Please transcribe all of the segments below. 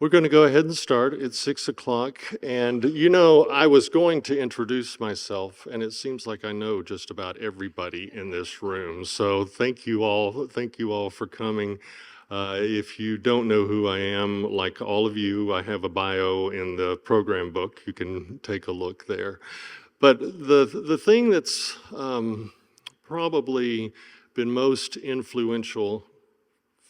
We're going to go ahead and start. It's 6 o'clock. And I was going to introduce myself, and it seems like I know just about everybody in this room. So thank you all. Thank you all for coming. If you don't know who I am, like all of you, I have a bio in the program book. You can take a look there. But the thing that's probably been most influential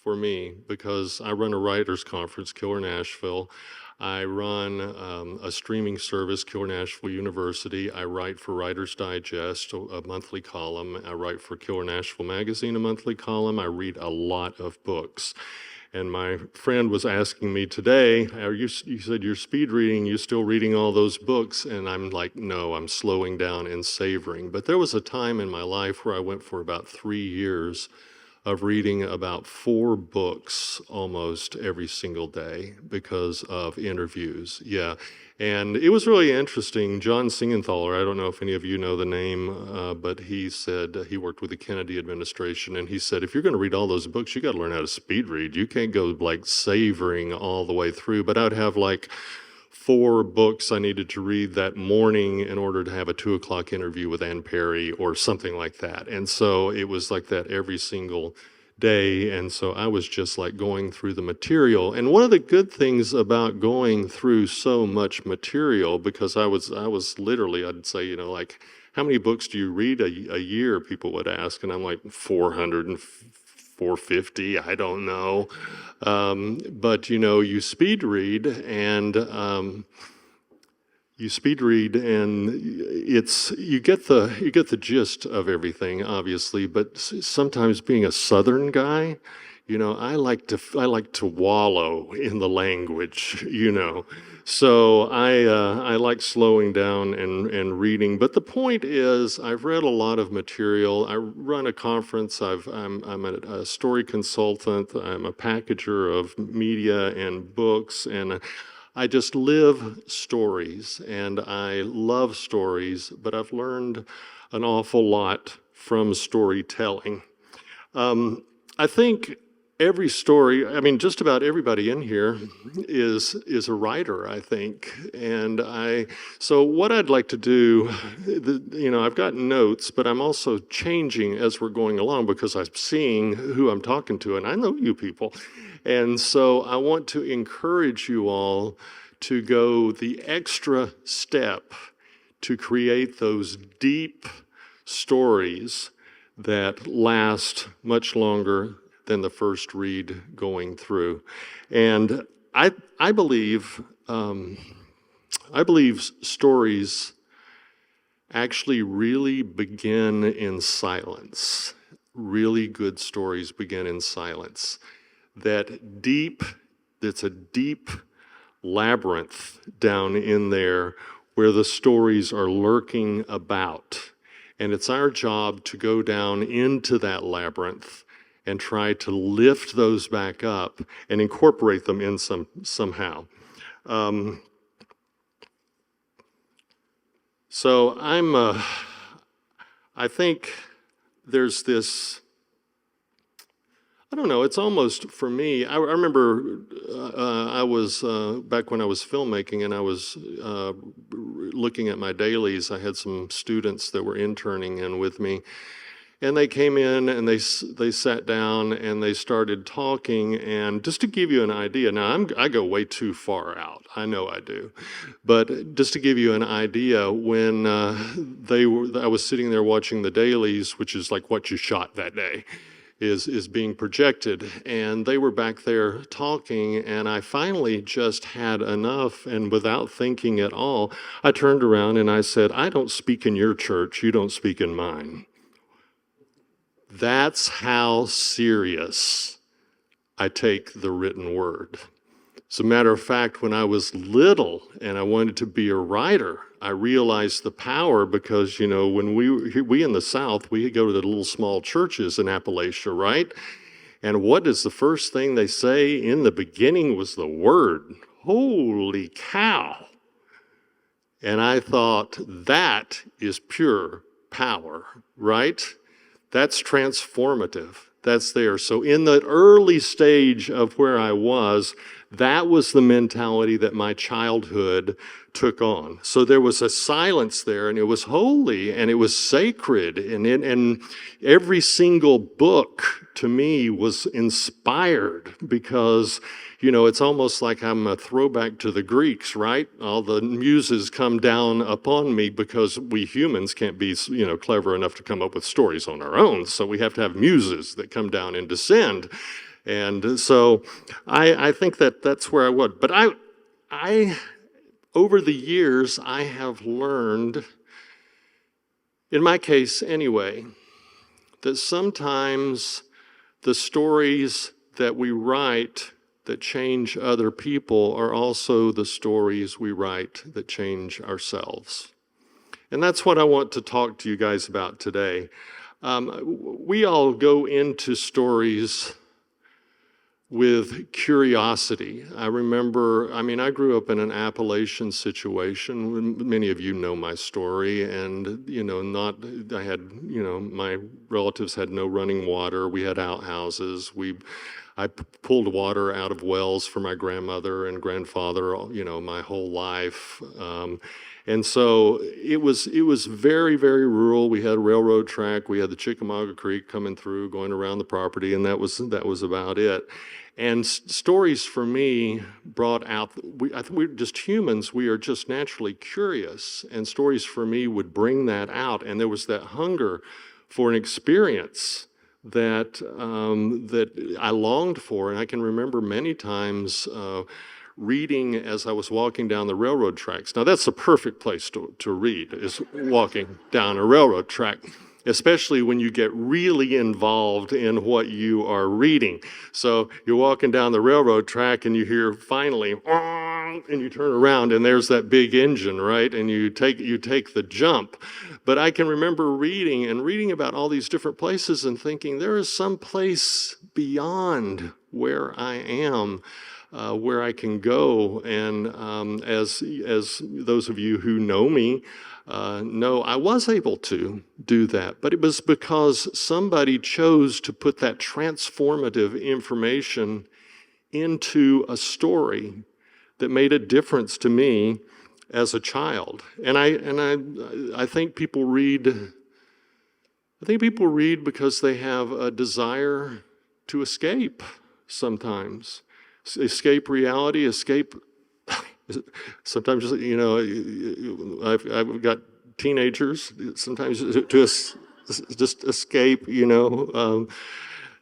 for me, because I run a writers conference, Killer Nashville. I run a streaming service, Killer Nashville University. I write for Writer's Digest, a monthly column. I write for Killer Nashville Magazine, a monthly column. I read a lot of books. And my friend was asking me today, you said you're speed reading, you still reading all those books? And I'm like, no, I'm slowing down and savoring. But there was a time in my life where I went for about 3 years of reading about 4 books almost every single day because of interviews. Yeah. And it was really interesting. John Singenthaler, I don't know if any of you know the name, but he said he worked with the Kennedy administration, and he said, if you're going to read all those books, you got to learn how to speed read. You can't go like savoring all the way through. But I'd have like 4 books I needed to read that morning in order to have a 2 o'clock interview with Ann Perry or something like that. And so it was like that every single day. And so I was just like going through the material. And one of the good things about going through so much material, because I was literally, I'd say, like, how many books do you read a year? People would ask. And I'm like, 400 and 450, I don't know. But you speed read and it's you get the gist of everything, obviously. But sometimes being a Southern guy, I like to wallow in the language, So I like slowing down and reading. But the point is, I've read a lot of material. I run a conference. I'm a story consultant. I'm a packager of media and books, and I just live stories, and I love stories. But I've learned an awful lot from storytelling. I think every story, just about everybody in here is a writer, I think. And so what I'd like to do, I've got notes, but I'm also changing as we're going along because I'm seeing who I'm talking to, and I know you people. And so I want to encourage you all to go the extra step to create those deep stories that last much longer than the first read going through. And I believe stories actually really begin in silence. Really good stories begin in silence. That's a deep labyrinth down in there where the stories are lurking about. And it's our job to go down into that labyrinth and try to lift those back up and incorporate them in somehow. So I think there's this, I don't know, it's almost, for me, I remember I was, back when I was filmmaking and I was looking at my dailies, I had some students that were interning in with me. And they came in and they sat down and they started talking. And just to give you an idea, now I go way too far out. I know I do. But just to give you an idea, when I was sitting there watching the dailies, which is like what you shot that day, is being projected. And they were back there talking, and I finally just had enough. And without thinking at all, I turned around and I said, I don't speak in your church, you don't speak in mine. That's how serious I take the written word. As a matter of fact, when I was little and I wanted to be a writer, I realized the power because, when we in the South, we go to the little small churches in Appalachia, right? And what is the first thing they say? In the beginning was the word. Holy cow. And I thought, that is pure power, right? That's transformative. That's there. So in the early stage of where I was, That was the mentality that my childhood took on. So there was a silence there, and it was holy, and it was sacred, and every single book to me was inspired because, it's almost like I'm a throwback to the Greeks, right? All the muses come down upon me because we humans can't be, clever enough to come up with stories on our own. So we have to have muses that come down and descend. And so I think that's where I would. But I over the years, I have learned, in my case anyway, that sometimes the stories that we write that change other people are also the stories we write that change ourselves. And that's what I want to talk to you guys about today. We all go into stories with curiosity. I I grew up in an Appalachian situation. Many of you know my story, and my relatives had no running water. We had outhouses. I pulled water out of wells for my grandmother and grandfather, my whole life. And so it was very, very rural. We had a railroad track. We had the Chickamauga Creek coming through, going around the property, and that was about it. And stories for me brought out, we're just humans, we are just naturally curious. And stories for me would bring that out. And there was that hunger for an experience that I longed for. And I can remember many times reading as I was walking down the railroad tracks. Now that's the perfect place to read, is walking down a railroad track, especially when you get really involved in what you are reading. So you're walking down the railroad track and you hear finally, and you turn around and there's that big engine, right? And you take the jump. But I can remember reading about all these different places and thinking there is some place beyond where I am, where I can go. And as those of you who know me know, I was able to do that. But it was because somebody chose to put that transformative information into a story that made a difference to me as a child. And I think people read. I think people read because they have a desire to escape sometimes. Escape reality, escape. Sometimes, I've got teenagers. Sometimes to just escape,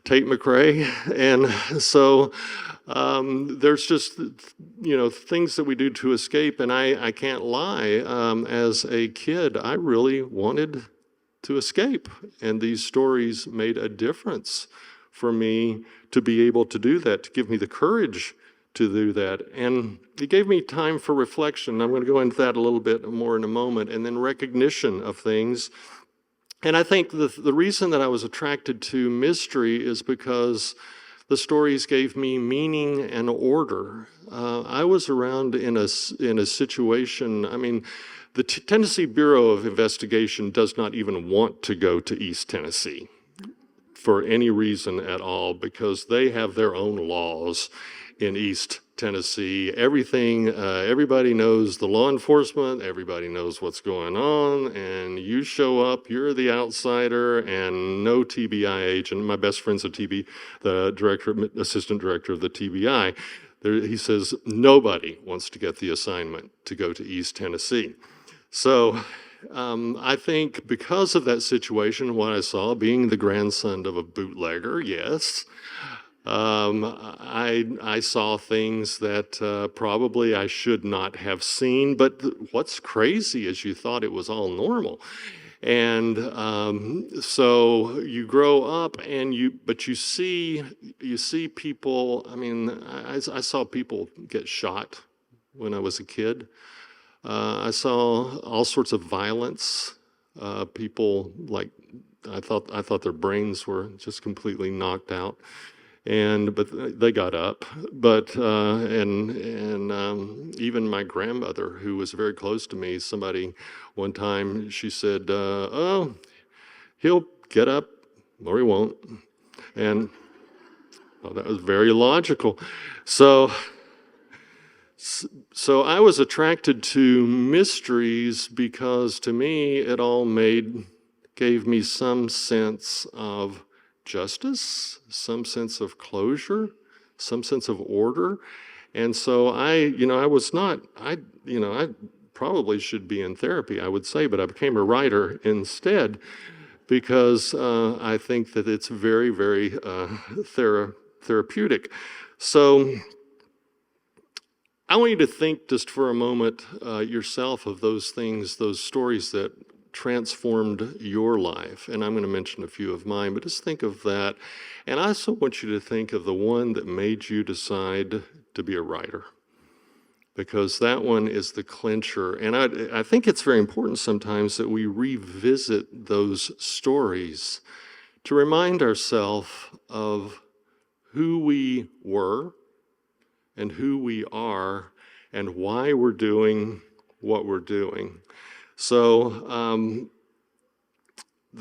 Tate McRae. And so there's just, things that we do to escape. And I can't lie, as a kid, I really wanted to escape. And these stories made a difference for me to be able to do that, to give me the courage to do that. And it gave me time for reflection. I'm going to go into that a little bit more in a moment. And then recognition of things. And I think the reason that I was attracted to mystery is because the stories gave me meaning and order. I was around in a situation, the Tennessee Bureau of Investigation does not even want to go to East Tennessee for any reason at all, because they have their own laws in East Tennessee. Everybody knows the law enforcement, everybody knows what's going on, and you show up, you're the outsider, and no TBI agent. My best friend's the assistant director of the TBI. He says nobody wants to get the assignment to go to East Tennessee. So I think because of that situation, what I saw, being the grandson of a bootlegger, yes, I saw things that probably I should not have seen. But what's crazy is you thought it was all normal. And so you grow up and you see people. I saw people get shot when I was a kid. I saw all sorts of violence. People I thought their brains were just completely knocked out, but they got up. But even my grandmother, who was very close to me, somebody one time she said, "Oh, he'll get up or he won't," and that was very logical. So So I was attracted to mysteries because to me it all gave me some sense of justice, some sense of closure, some sense of order. And so I probably should be in therapy, I would say, but I became a writer instead because I think that it's very, very therapeutic. So I want you to think just for a moment yourself of those things, those stories that transformed your life. And I'm going to mention a few of mine, but just think of that. And I also want you to think of the one that made you decide to be a writer, because that one is the clincher. And I think it's very important sometimes that we revisit those stories to remind ourselves of who we were and who we are and why we're doing what we're doing. So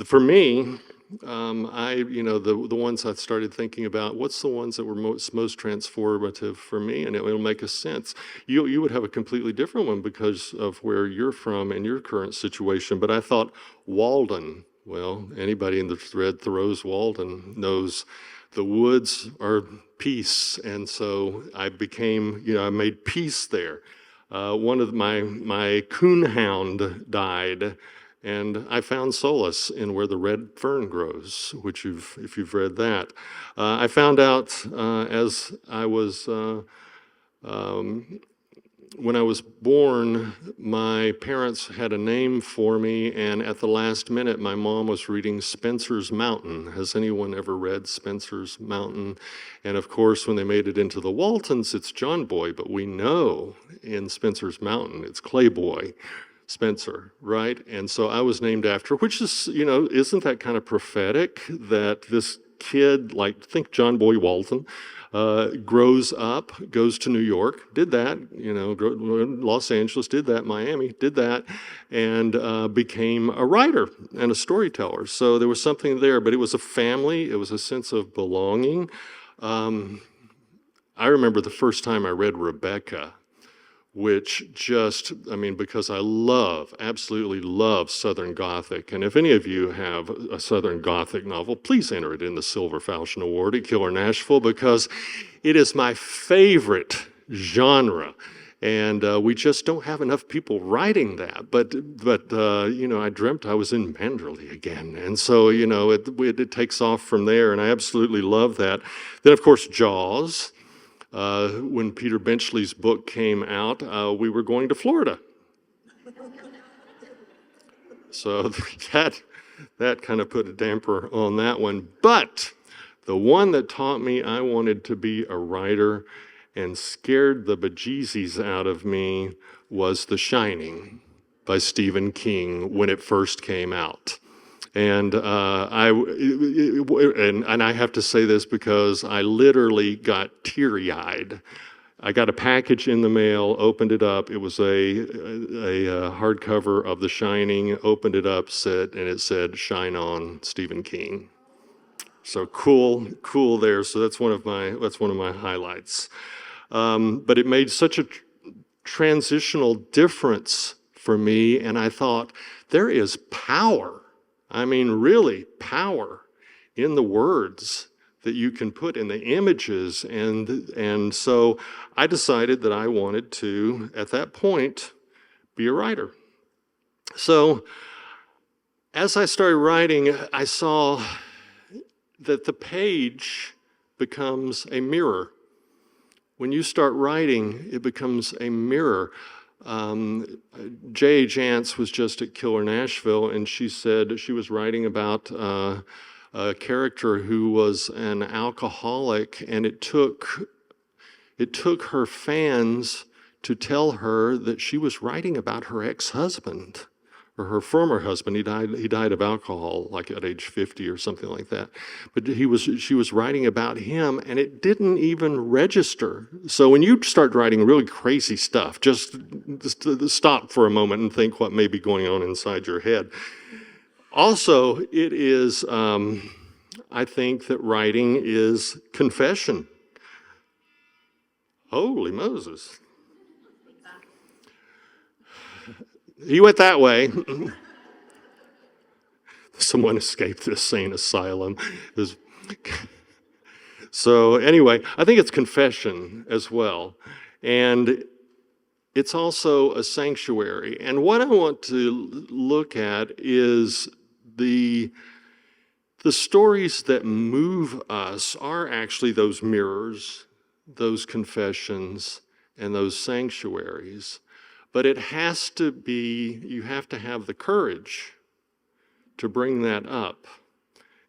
for me, the ones I started thinking about, what's the ones that were most transformative for me, and it'll make a sense. You would have a completely different one because of where you're from and your current situation, but I thought Walden. Well, anybody in the read Thoreau's Walden knows the woods are peace, and so I made peace there. One of my coonhound died, and I found solace in Where the Red Fern Grows, which if you've read that. I found out as I was when I was born, my parents had a name for me, and at the last minute, my mom was reading Spencer's Mountain. Has anyone ever read Spencer's Mountain? And of course, when they made it into the Waltons, it's John Boy, but we know in Spencer's Mountain, it's Clay Boy Spencer, right? And so I was named after, which is, isn't that kind of prophetic that this kid, like, think John Boy Walton, grows up, goes to New York, did that, Los Angeles, did that, Miami, did that, and became a writer and a storyteller. So there was something there, but it was a family, it was a sense of belonging. I remember the first time I read Rebecca, which because I absolutely love Southern Gothic. And if any of you have a Southern Gothic novel, please enter it in the Silver Falchion Award at Killer Nashville, because it is my favorite genre. And we just don't have enough people writing that. But I dreamt I was in Manderley again. And so, it takes off from there, and I absolutely love that. Then, of course, Jaws. When Peter Benchley's book came out, we were going to Florida. So that kind of put a damper on that one. But the one that taught me I wanted to be a writer and scared the bejesus out of me was The Shining by Stephen King when it first came out. And I have to say this because I literally got teary-eyed. I got a package in the mail, opened it up. It was a hardcover of The Shining. Opened it up, and it said "Shine On, Stephen King." So cool there. So that's one of my highlights. But it made such a transitional difference for me, and I thought there is power. I mean, really, power in the words that you can put in the images. And so I decided that I wanted to, at that point, be a writer. So as I started writing, I saw that the page becomes a mirror. When you start writing, it becomes a mirror. J.A. Jantz was just at Killer Nashville, and she said she was writing about a character who was an alcoholic, and it took her fans to tell her that she was writing about her ex-husband or her former husband. He died of alcohol, like at age 50 or something like that. But she was writing about him, and it didn't even register. So when you start writing really crazy stuff, just stop for a moment and think what may be going on inside your head. Also, it is, I think that writing is confession. Holy Moses. He went that way. Someone escaped this sane asylum. So anyway, I think it's confession as well. And it's also a sanctuary. And what I want to look at is the stories that move us are actually those mirrors, those confessions, and those sanctuaries. But it has to be, you have to have the courage to bring that up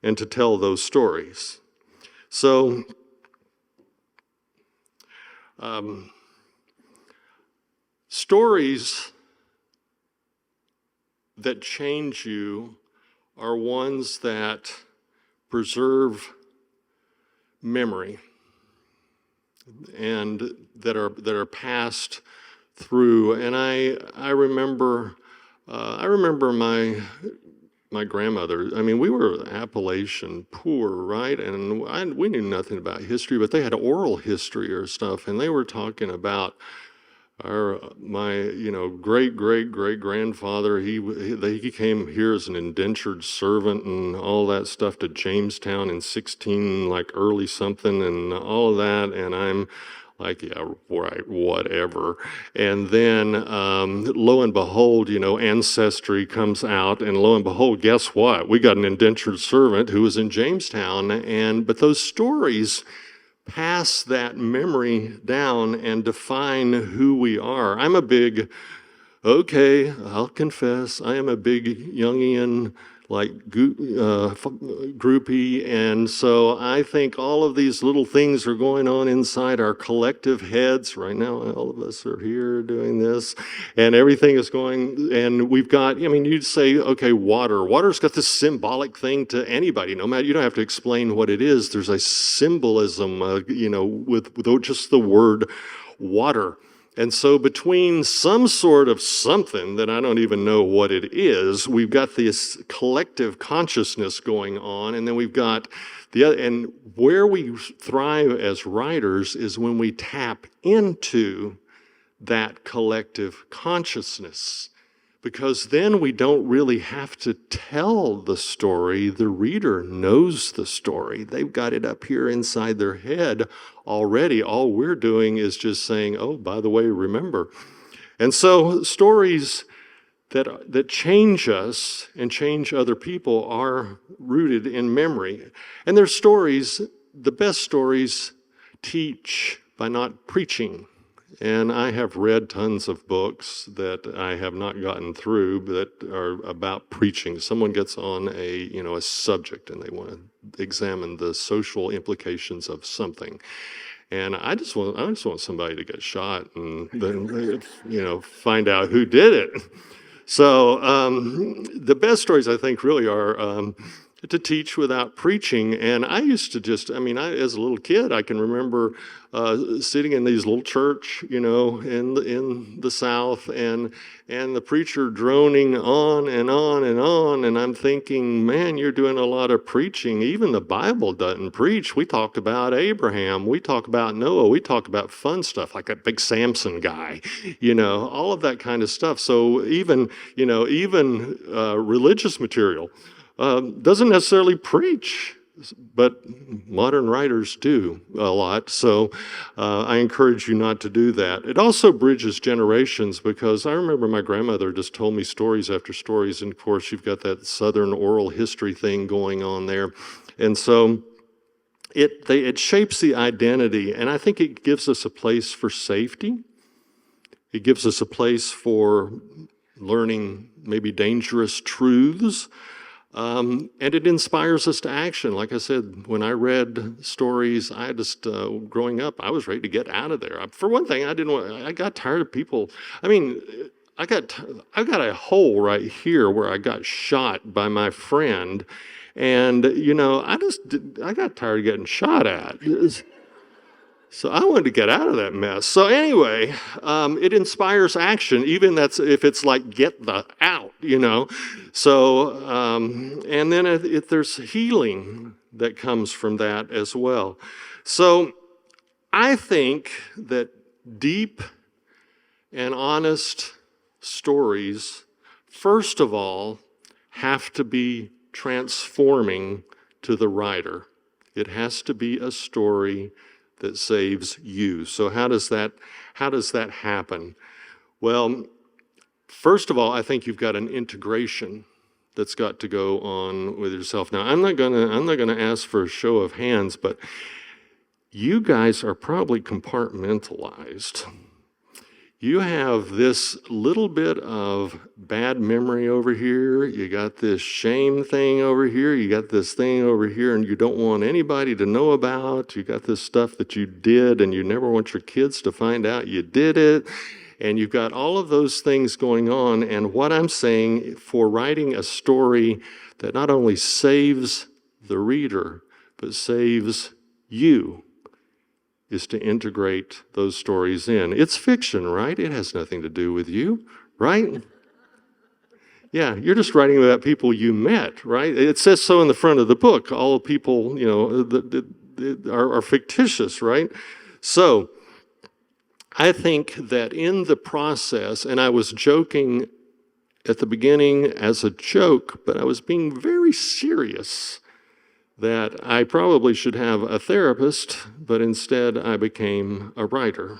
and to tell those stories. So, stories that change you are ones that preserve memory and that are passed through. And I remember my grandmother. I mean, we were Appalachian poor, right? And we knew nothing about history, but they had oral history or stuff, and they were talking about my great grandfather. He came here as an indentured servant and all that stuff to Jamestown in 16 like early something and all of that, and I'm like, yeah, right, whatever. And then lo and behold, Ancestry comes out, and lo and behold, guess what? We got an indentured servant who was in Jamestown, but those stories pass that memory down and define who we are. I'll confess, I am a big Jungian groupie, and so I think all of these little things are going on inside our collective heads. Right now, all of us are here doing this, and everything is going, and we've got, you'd say, okay, water's got this symbolic thing to anybody, no matter, you don't have to explain what it is. There's a symbolism, with just the word water. And so between some sort of something that I don't even know what it is, we've got this collective consciousness going on, and then we've got the other, and where we thrive as writers is when we tap into that collective consciousness. Because then we don't really have to tell the story. The reader knows the story. They've got it up here inside their head already. All we're doing is just saying, oh, by the way, remember. And so stories that change us and change other people are rooted in memory. And there's stories, the best stories teach by not preaching. And I have read tons of books that I have not gotten through that are about preaching. Someone gets on a subject and they want to examine the social implications of something. And I just want somebody to get shot and then find out who did it. So the best stories I think really are to teach without preaching. And I used to as a little kid, I can remember sitting in these little church, in the South, and the preacher droning on and on and on. And I'm thinking, man, you're doing a lot of preaching. Even the Bible doesn't preach. We talk about Abraham. We talk about Noah. We talk about fun stuff like that big Samson guy, all of that kind of stuff. So even religious material doesn't necessarily preach, but modern writers do a lot. So I encourage you not to do that. It also bridges generations, because I remember my grandmother just told me stories after stories. And of course, you've got that Southern oral history thing going on there. And so it shapes the identity. And I think it gives us a place for safety. It gives us a place for learning maybe dangerous truths. And it inspires us to action. Like I said, when I read stories, I just, growing up, I was ready to get out of there. For one thing, I got tired of people. I got a hole right here where I got shot by my friend. And, I got tired of getting shot at. So I wanted to get out of that mess. So anyway, it inspires action, even if it's like, get the out, So, and then there's healing that comes from that as well. So I think that deep and honest stories, first of all, have to be transforming to the writer. It has to be a story that saves you. So how does that happen? Well, first of all, I think you've got an integration that's got to go on with yourself. Now, I'm not gonna ask for a show of hands, but you guys are probably compartmentalized. You have this little bit of bad memory over here, you got this shame thing over here, you got this thing over here and you don't want anybody to know about, you got this stuff that you did and you never want your kids to find out you did it, and you've got all of those things going on. And what I'm saying, for writing a story that not only saves the reader, but saves you, is to integrate those stories in. It's fiction, right? It has nothing to do with you, right? Yeah, you're just writing about people you met, right? It says so in the front of the book. All people, are fictitious, right? So I think that in the process, and I was joking at the beginning as a joke, but I was being very serious, that I probably should have a therapist, but instead I became a writer.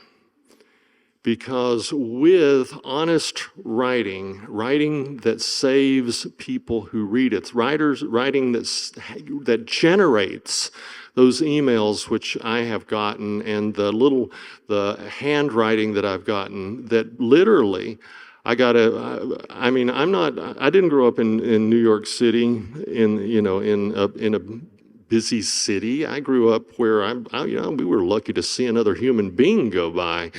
Because with honest writing that saves people who read it, writing that generates those emails which I have gotten, and the handwriting that I've gotten, that literally I didn't grow up in New York City, in a busy city. I grew up where we were lucky to see another human being go by.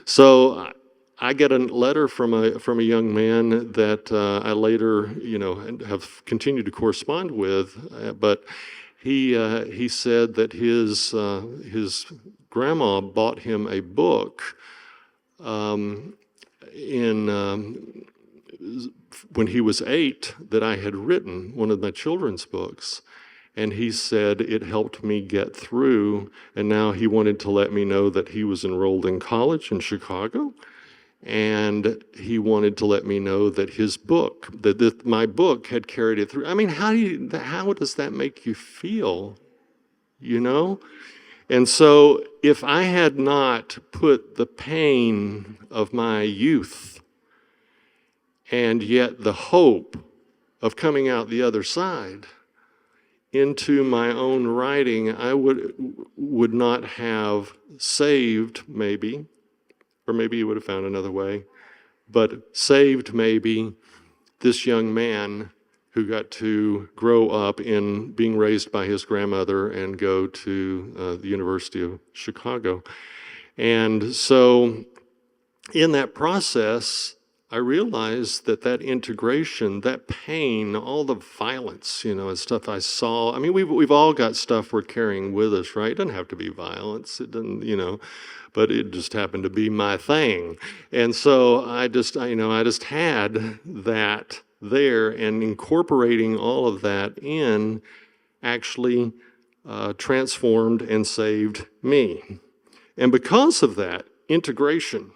So I get a letter from a young man that I later, have continued to correspond with, but he said that his grandma bought him a book when he was 8 that I had written, one of my children's books. And he said it helped me get through, and now he wanted to let me know that he was enrolled in college in Chicago, and he wanted to let me know that his book, that my book had carried it through. I mean, how does that make you feel, And so if I had not put the pain of my youth and yet the hope of coming out the other side into my own writing, I would not have saved, maybe, or maybe you would have found another way, but saved maybe this young man who got to grow up in being raised by his grandmother and go to the University of Chicago. And so in that process, I realized that integration, that pain, all the violence, and stuff I saw. I mean, we've all got stuff we're carrying with us, right? It doesn't have to be violence. It doesn't, but it just happened to be my thing. And so I just had that there, and incorporating all of that in actually transformed and saved me. And because of that integration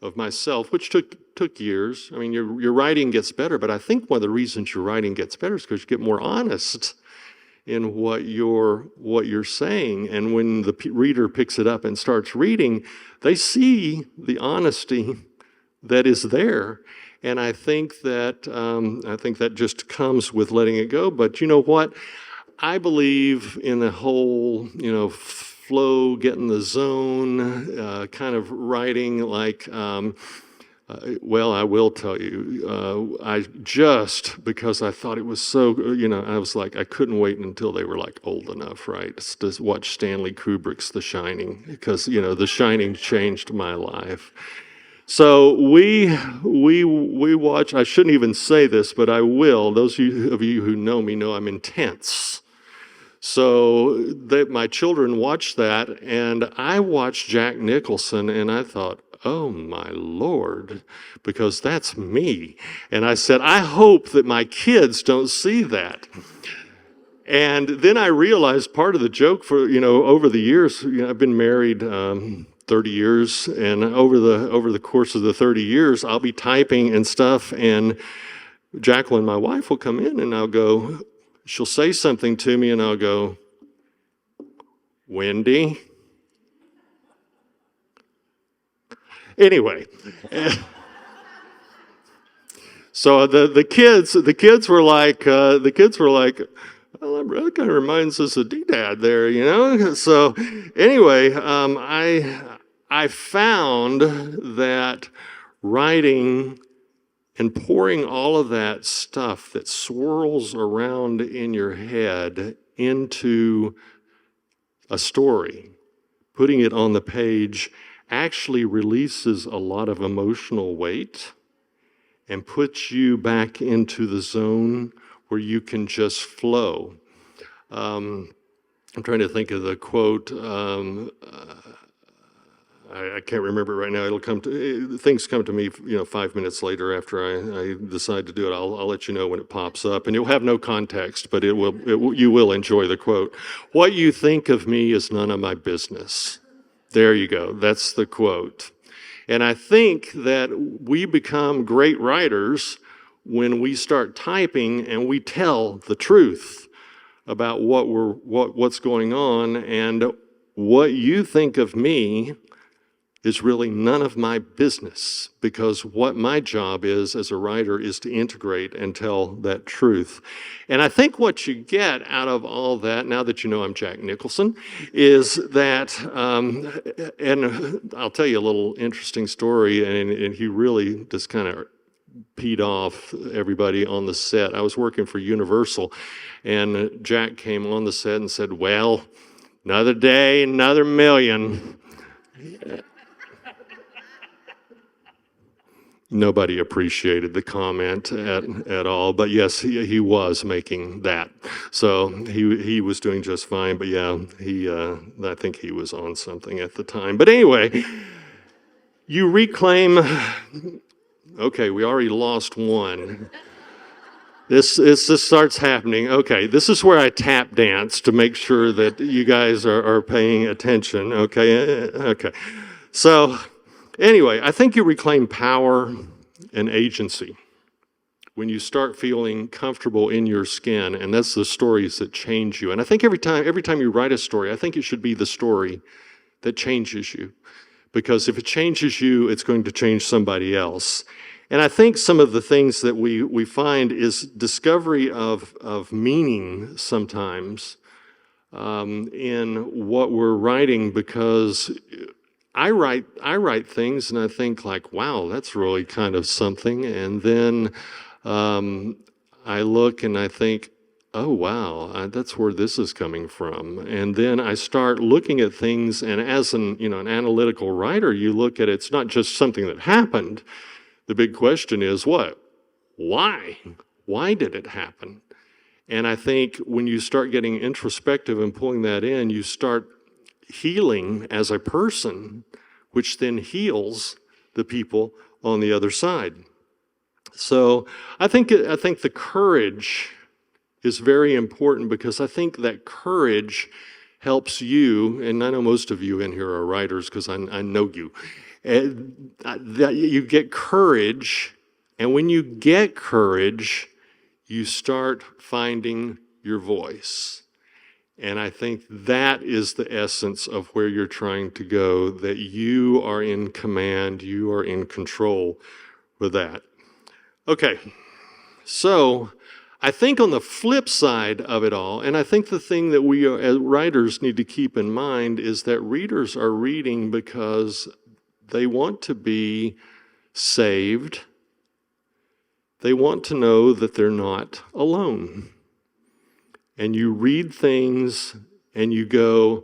of myself, which took years. I mean, your writing gets better, but I think one of the reasons your writing gets better is because you get more honest in what you're saying. And when the reader picks it up and starts reading, they see the honesty that is there. And I think that just comes with letting it go. But you know what? I believe in the whole, flow, get in the zone, kind of writing like, well, I will tell you, because I thought it was so, I was like, I couldn't wait until they were like old enough, right, to watch Stanley Kubrick's The Shining, because, The Shining changed my life. So we watch, I shouldn't even say this, but I will. Those of you who know me know I'm intense. So my children watched that, and I watched Jack Nicholson, and I thought, oh my Lord, because that's me. And I said, I hope that my kids don't see that. And then I realized part of the joke for, over the years, I've been married 30 years, and over the course of the 30 years, I'll be typing and stuff, and Jacqueline, my wife, will come in, and she'll say something to me, and I'll go, Wendy? Anyway. So the kids were like, well, that kind of reminds us of D-Dad there, you know? So anyway, I found that writing and pouring all of that stuff that swirls around in your head into a story, putting it on the page, actually releases a lot of emotional weight and puts you back into the zone where you can just flow. I'm trying to think of the quote. I can't remember it right now. Things come to me, 5 minutes later after I decide to do it. I'll let you know when it pops up, and it'll have no context, but you will enjoy the quote. What you think of me is none of my business. There you go. That's the quote. And I think that we become great writers when we start typing and we tell the truth about what's going on, and what you think of me is really none of my business, because what my job is as a writer is to integrate and tell that truth. And I think what you get out of all that, now that you know I'm Jack Nicholson, is that, and I'll tell you a little interesting story, and he really just kind of peed off everybody on the set. I was working for Universal, and Jack came on the set and said, well, another day, another million. Nobody appreciated the comment at all, but yes, he was making that. So he was doing just fine, but yeah, I think he was on something at the time. But anyway, you reclaim, okay, we already lost one. This starts happening. Okay, this is where I tap dance to make sure that you guys are paying attention. Okay. So anyway, I think you reclaim power and agency when you start feeling comfortable in your skin, and that's the stories that change you. And I think every time you write a story, I think it should be the story that changes you, because if it changes you, it's going to change somebody else. And I think some of the things that we find is discovery of meaning sometimes in what we're writing, because I write things and I think like, wow, that's really kind of something. And then I look and I think, oh, wow, that's where this is coming from. And then I start looking at things, and as an analytical writer, you look at it's not just something that happened. The big question is what? Why? Why did it happen? And I think when you start getting introspective and pulling that in, you start healing as a person, which then heals the people on the other side. So I think the courage is very important, because I think that courage helps you, and I know most of you in here are writers because I know you, that you get courage, and when you get courage, you start finding your voice. And I think that is the essence of where you're trying to go, that you are in command, you are in control with that. Okay, so I think on the flip side of it all, and I think the thing that we as writers need to keep in mind is that readers are reading because they want to be saved. They want to know that they're not alone. And you read things and you go,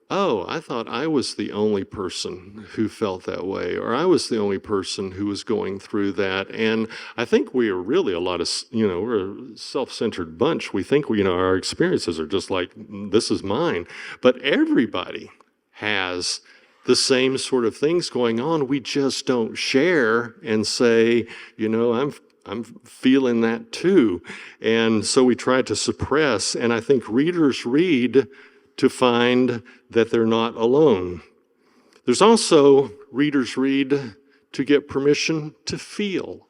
oh, I thought I was the only person who felt that way, or I was the only person who was going through that. And I think we are really we're a self-centered bunch. We think our experiences are just like, this is mine. But everybody has the same sort of things going on. We just don't share and say, I'm feeling that too. And so we try to suppress, and I think readers read to find that they're not alone. There's also readers read to get permission to feel.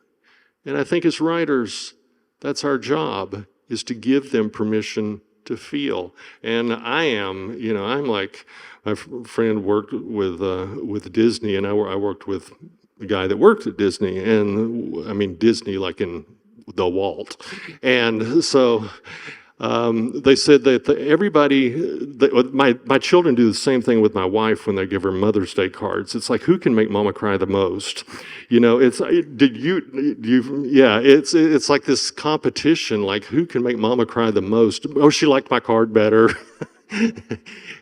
And I think as writers, that's our job, is to give them permission to feel. And I'm like, my friend worked with Disney, and I worked with a guy that worked at Disney, and I mean Disney like in the Walt. And so they said that my children do the same thing with my wife when they give her Mother's Day cards. It's like, who can make Mama cry the most? It's like this competition, like who can make Mama cry the most? Oh, she liked my card better.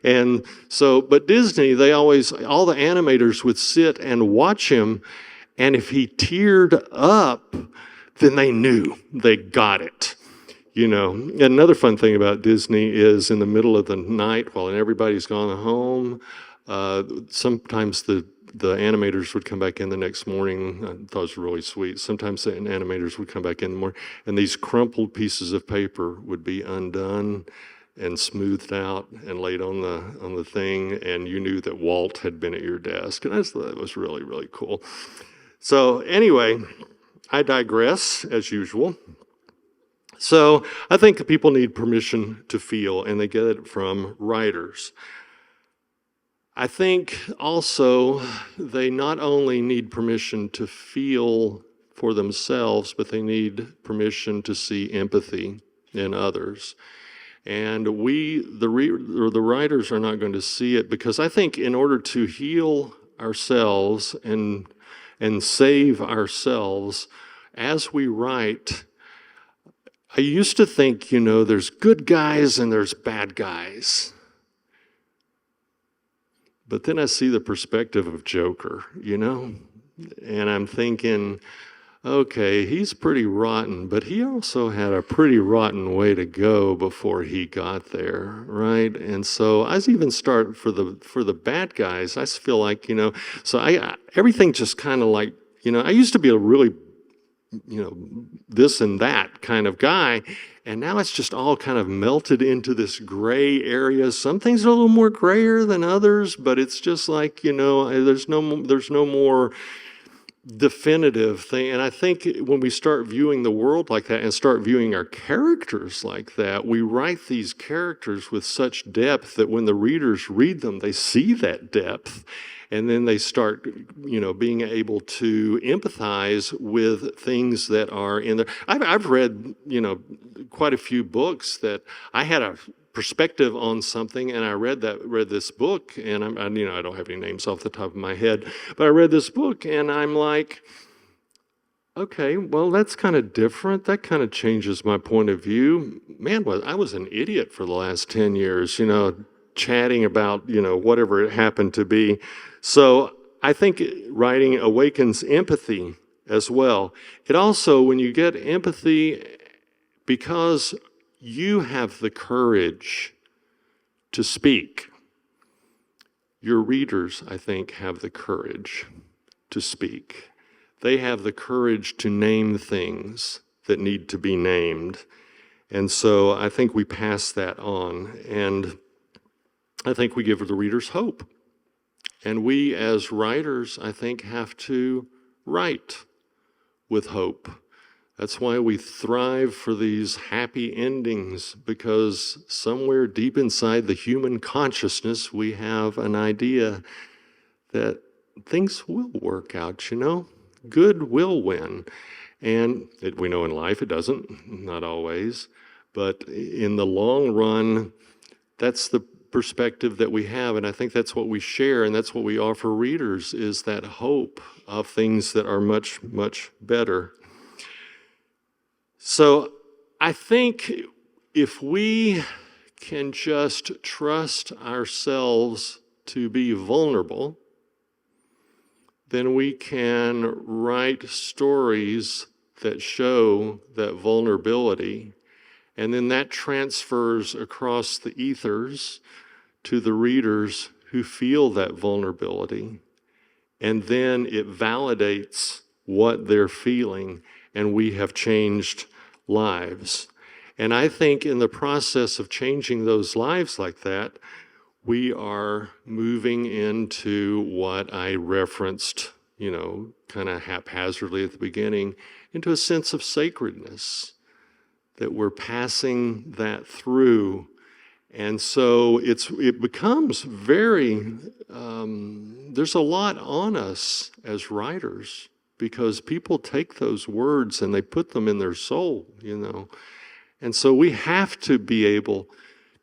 And so, but Disney, all the animators would sit and watch him, and if he teared up, then they knew they got it. And another fun thing about Disney is in the middle of the night, while everybody's gone home, sometimes the animators would come back in the next morning. I thought it was really sweet. Sometimes the animators would come back in the morning, and these crumpled pieces of paper would be undone and smoothed out and laid on the thing, and you knew that Walt had been at your desk. And I just thought that was really, really cool. So anyway, I digress, as usual. So I think people need permission to feel, and they get it from writers. I think also they not only need permission to feel for themselves, but they need permission to see empathy in others. And the writers are not going to see it, because I think in order to heal ourselves and save ourselves as we write, I used to think, there's good guys and there's bad guys. But then I see the perspective of Joker, and I'm thinking, okay, he's pretty rotten, but he also had a pretty rotten way to go before he got there, right? And so I even start for the bad guys. I feel like, so everything just kind of like, I used to be a really, this and that kind of guy, and now it's just all kind of melted into this gray area. Some things are a little more grayer than others, but it's just like, there's no more definitive thing. And I think when we start viewing the world like that and start viewing our characters like that, we write these characters with such depth that when the readers read them, they see that depth. And then they start, being able to empathize with things that are in there. I've read, quite a few books that I had a perspective on something, and I read this book, and I don't have any names off the top of my head, but I read this book, and I'm like, okay, well, that's kind of different. That kind of changes my point of view. Man, I was an idiot for the last 10 years, chatting about, whatever it happened to be. So I think writing awakens empathy as well. It also, when you get empathy, because you have the courage to speak, your readers, I think, have the courage to speak. They have the courage to name things that need to be named. And so I think we pass that on. And I think we give the readers hope. And we as writers, I think, have to write with hope. That's why we thrive for these happy endings, because somewhere deep inside the human consciousness, we have an idea that things will work out, Good will win. And we know in life it doesn't, not always. But in the long run, that's the perspective that we have, and I think that's what we share, and that's what we offer readers, is that hope of things that are much, much better. So I think if we can just trust ourselves to be vulnerable, then we can write stories that show that vulnerability, and then that transfers across the ethers to the readers who feel that vulnerability. And then it validates what they're feeling, and we have changed lives. And I think in the process of changing those lives like that, we are moving into what I referenced, kind of haphazardly at the beginning, into a sense of sacredness, that we're passing that through. And so it becomes very, there's a lot on us as writers, because people take those words and they put them in their soul, And so we have to be able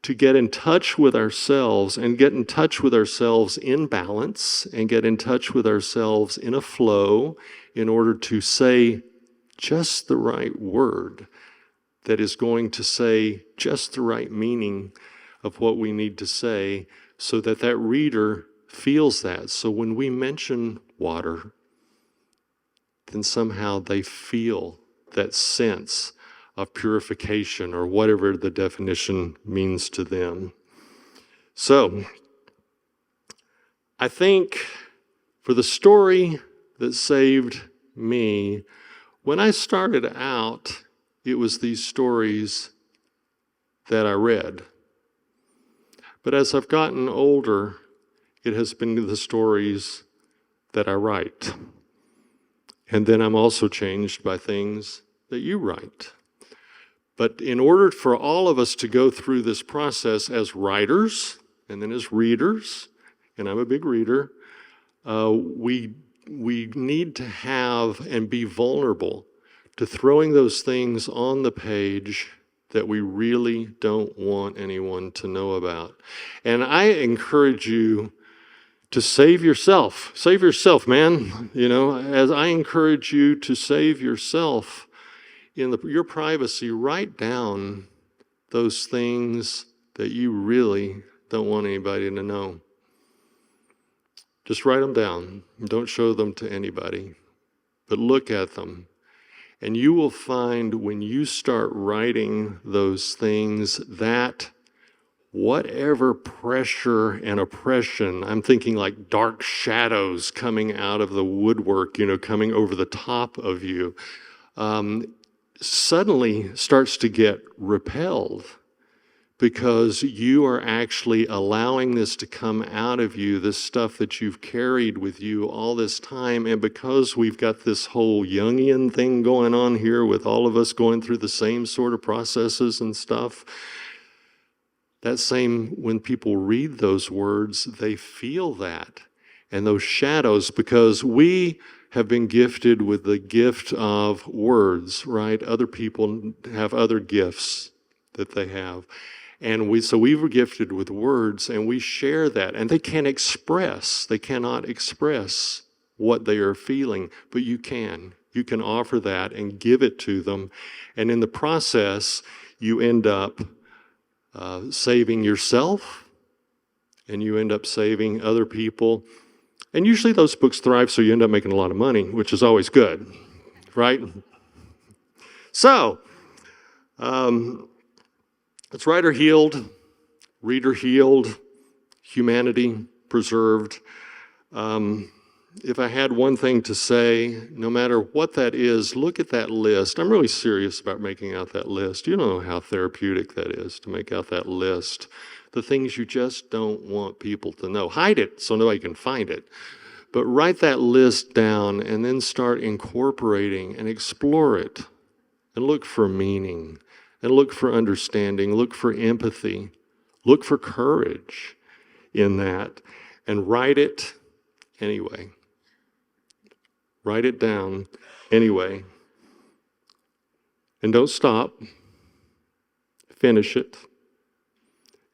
to get in touch with ourselves, and get in touch with ourselves in balance, and get in touch with ourselves in a flow, in order to say just the right word that is going to say just the right meaning of what we need to say, so that that reader feels that. So when we mention water, then somehow they feel that sense of purification, or whatever the definition means to them. So I think for the story that saved me, when I started out, it was these stories that I read. But as I've gotten older, it has been the stories that I write. And then I'm also changed by things that you write. But in order for all of us to go through this process as writers, and then as readers, and I'm a big reader, we need to have and be vulnerable to throwing those things on the page that we really don't want anyone to know about. And I encourage you to save yourself. Save yourself, man. As I encourage you to save yourself in your privacy, write down those things that you really don't want anybody to know. Just write them down. Don't show them to anybody, but look at them. And you will find, when you start writing those things, that whatever pressure and oppression, I'm thinking like dark shadows coming out of the woodwork, coming over the top of you, suddenly starts to get repelled, because you are actually allowing this to come out of you, this stuff that you've carried with you all this time. And because we've got this whole Jungian thing going on here, with all of us going through the same sort of processes and stuff, when people read those words, they feel that. And those shadows, because we have been gifted with the gift of words, right? Other people have other gifts that they have. And we were gifted with words, and we share that. And they cannot express what they are feeling, but you can. You can offer that and give it to them. And in the process, you end up saving yourself, and you end up saving other people. And usually those books thrive, so you end up making a lot of money, which is always good, right? So, it's writer healed, reader healed, humanity preserved. If I had one thing to say, no matter what that is, look at that list. I'm really serious about making out that list. You don't know how therapeutic that is, to make out that list. The things you just don't want people to know. Hide it so nobody can find it. But write that list down, and then start incorporating and explore it. And look for meaning, and look for understanding, look for empathy, look for courage in that, and write it anyway. Write it down anyway. And don't stop. Finish it.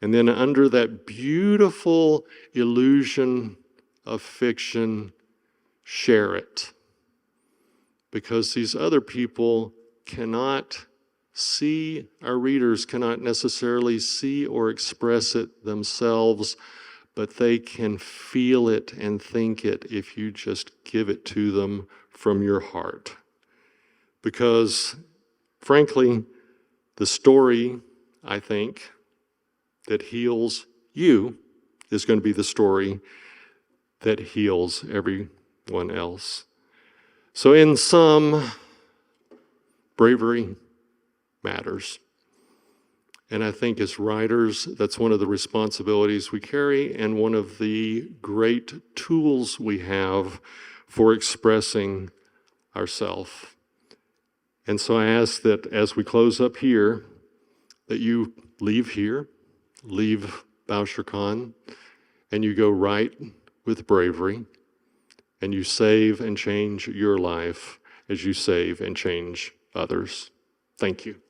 And then, under that beautiful illusion of fiction, share it. Because these other people cannot see, our readers cannot necessarily see or express it themselves, but they can feel it and think it if you just give it to them from your heart. Because, frankly, the story, I think, that heals you is going to be the story that heals everyone else. So in sum, bravery matters. And I think as writers, that's one of the responsibilities we carry and one of the great tools we have for expressing ourselves. And so I ask that as we close up here, that you leave here, leave Bowsher Khan, and you go write with bravery, and you save and change your life as you save and change others. Thank you.